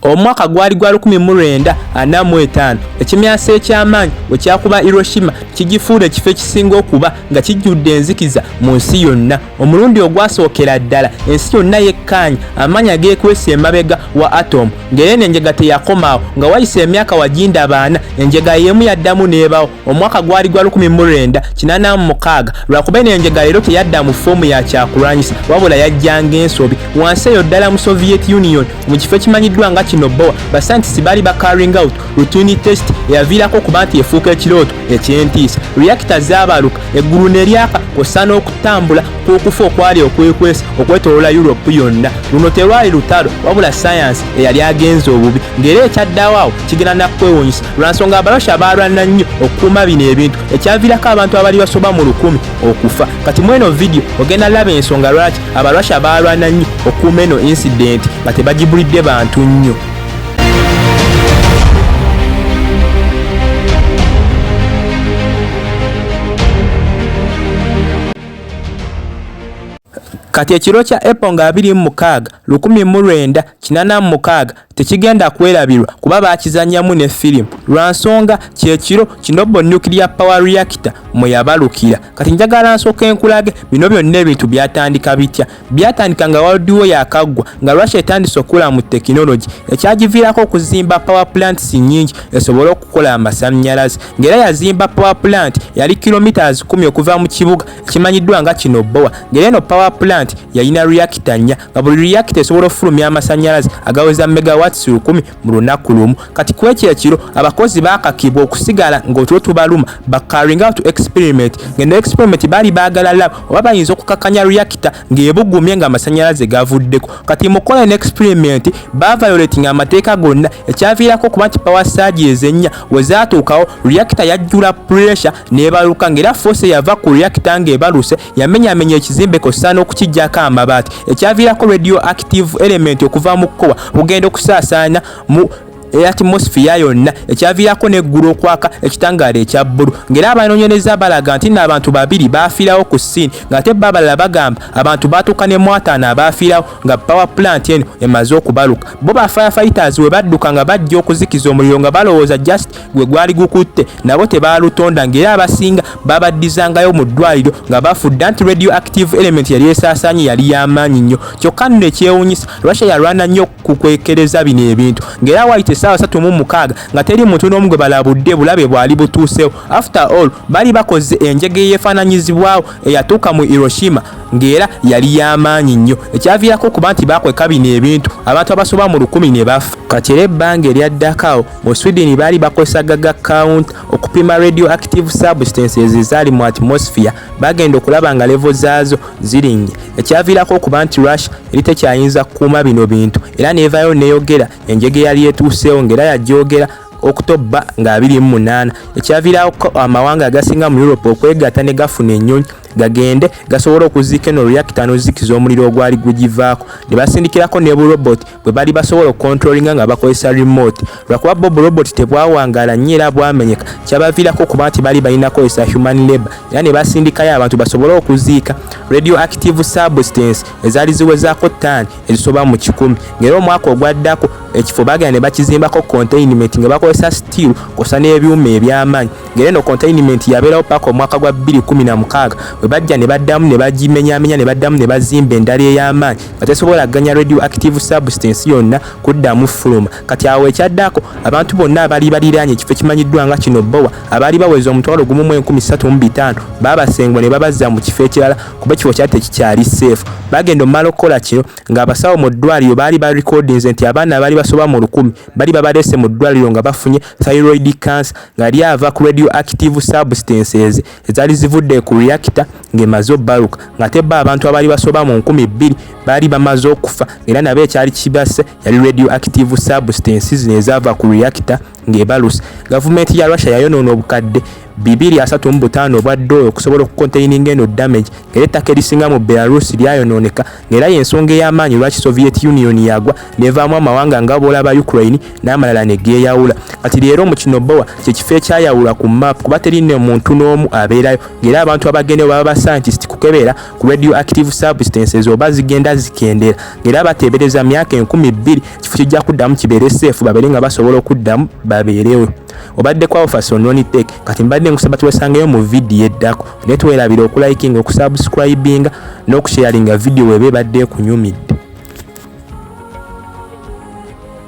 omwaka gwali gwa 1945 ekimyanso eky'amaanyi bwe kyakuba Hiroshima kigifuula ekifo ekisinga okuba nga kijjudde enzikiza mu nsi yonna. Omulundi ogwasookera ddala ensi yonna yekkaanya amaanyi ageekwesa emabega wa atomu, ng'era enjega teyakomaawo nga wayise emyaka waginda 40 enjega y'emu yaddamu n'ebawo. Omwaka gwali gwa 1986 lwakuba eno enjega leero teyadda mu ffoomu ya kyakulwanyisa wabula yajjanga ensobi. Wansi eyo ddala mu Soviet Union mu kifo ekimanyiddwa nga Chernobyl basayintisi baali ba carrying out routine test eyaviirako okuba nti efuuka ekirooto eky'entiisa. Reactor zaabaluka eggulu ne lyaka kw'ossa n'okutambula kw'okufa okwali okwekwesa okwetooloola Europe yonna. Luno terwali lutalo wabula sayansi eyali agenza obubi, ng'era ekyaddawo awo kigenda nakwewuunyisa lwa nsonga abalosha baalwana nnyo okukuuma bino ebintu ekyaviirako abantu abali basoba mu 1000 okufa. Kati mu eno video ogenda laba ensonga lwaki abalosha baalwana nnyo okukuuma eno incident nga tebagibulidde bantu nnyo. Kati ekiro kya April nga 26 1986 tekigenda kwerabirwa kuba bakizannyamu ne firimu lwa nsonga kyekiro Chernobyl Nuclear Power Reactor mwe yabalukira. Kati njagala nsooka enkulage bino byonna ebintu byatandika bitya. Byatandika nga World War yakaggwa nga Russia etandise okula mu tekinologi ekyagiviirako okuzimba power plants nnyingi esobole okukola amasannyalaze, ng'era yazimba power plant yali kilometers 10 okuva mu kibuga ekimanyiddwa nga Chernobyl, ng'era eno power plant yalina reactor 4 nga buli reactor esobola okufulumya amasannyalaze agaweza megawatts 10 mu lunaku lumu. Kati kwekyo ekiro abakozi baakakibwa okusigala ng'otulo tubaluma ba carrying out experiment, ng'eno experiment baali baagala lab oba bayinza okukakanya reactor ng'ebugumye ng'amasannyalaze gavuddeko. Kati mu kukola eno experiment baviolating amateeka gonna ekyaviirako okuba nti power surges ennya we zaatuukawo reactor yajjula pressure n'ebaluka, ng'era force yava ku reactor ng'ebaluse yamenyamenya ekizimbe kw'ossa n'okukijjako amabaati ekyaviirako radioactive element okuva mu kkowa kugenda okusaasaanya mu atmosphere yonna ekyaviirako n'eggulu okwaka ekitangaala ekya bbulu, ng'era abanoonyereza balaga nti n'abantu babiri baafiirawo ku ssiini ng'ate abalala bagamba abantu baatuuka ne mu 5 abaafiirawo nga power plant eno emaze okubaluka. Bo ba firefighters we badduka nga bajja okuzikiza omuliro nga balowooza just gwe gwali gukutte nabo tebaalutonda, ng'era abasinga babaddizangayo mu ddwaliro nga bafudde nti radioactive element yali esaasaanye yali y'amaanyi nnyo. Kyokka nno ekyewuunyisa Russia yalwana nnyo kukwekereza bino ebintu, ng'era waite essaawa 36 nga teri muntu n'omu gwe balabudde bulabe bwali butuusewo. After all bali bakoze enjega eyeefaananyizibwawo eyatuuka mu Hiroshima ng'era yali y'amaanyi nnyo ekyaviirako okuba nti bakweka bino ebintu abantu abasoba mu 1000 ne bafa. Kati era ebbanga eryaddakawo mu Sweden baali bakozesa gaga count okupima radioactive substances ezaali mu atmosphere, bagenda okulaba nga level zaazo zirinnya ekyaviirako okuba nti Russia eri tekyayinza kukuuma bino bintu, era neevaayo neeyogera enjega eyali etuuseewo ng'era yajyogera Oktoba nga 28 ekyaviirako amawanga agasinga mu Europe okwegatta ne gafuna ennyonyi gagende gasobola okuziika eno reactor n'ozikiza omuliro ogwali gugivaako. Ne basindikirako ne robot bwe bali basobola okontrolinga nga bakozesa remote. Lwakuba bo robot tebwawangaala nnyo era bwamenyeka kyabaviirako okuba nti bali balina kozesa human labor, era ne basindikayo abantu basobole okuziika radioactive substance ezaali ziwezaako ttaani ezisoba mu 100, ng'era omwaka ogwaddako ekifo bagenda ne bakizimbako containment nga bakozesa steel kosa n'ebyuma eby'amaanyi, ng'era eno containment yabeerawo paka omwaka gwa 2016 we bajja ne baddamu ne bagimenyamenya ne baddamu ne bazimba endala ey'amaanyi nga tesobola ganya radioactive substance yonna kuddamu fuluma. Kati awo ekyaddako abantu bonna abaali baliraanye ekifo ekimanyiddwa nga Chernobyl abaali baweza omutwalo gumu mu 13,500 baabasengwa ne babazza mu kifo ekirala kuba ekifo kyali tekikyali safe. Bagenda omumala okukola kino ng'abasawo mu ddwaliro baali ba recordings nti abaana abaali basoba mu 1000 bali babalese mu ddwaliro nga bafunye thyroid cancer nga lyava ku radioactive substances ezaali zivudde ku reactor ng'emaze obbaluka, ng'ate bo abantu abaali basoba mu 2,000 baali bamaze okufa, era nabo ekyali kibase yali radioactive substances ezaava ku reactor ng'ebaluse. Gavumenti ya Russia yayonoona obukadde 235 obwa dola okusobola okucontaininga eno damage, ng'era ettaka erisinga mu Belarus lyayonooneka, ng'era y'ensonga ey'amaanyi lwaki Soviet Union yagwa nevaamu amawanga nga bwolaba Ukraine n'amalala ne geeyawula. Kati leero mu Chernobyl kye kifo ekyayawula ku map kuba teri ne muntu n'omu abeerayo, ng'era abantu abagende baba ba scientist okukebera ku radioactive substances oba zigenda zikendera ng'era bateebereza myaka 20,000 kifo kijja kuddamu kibeere safe babeere nga basobola okuddamu babeerewo. Obadde kwa Officer Nonitech kati mbadde nkusaba twesangeyo mu video eddako ne twerabira okulaikinga okusubscribinga n'okusharinga video webe badde kunyumidde.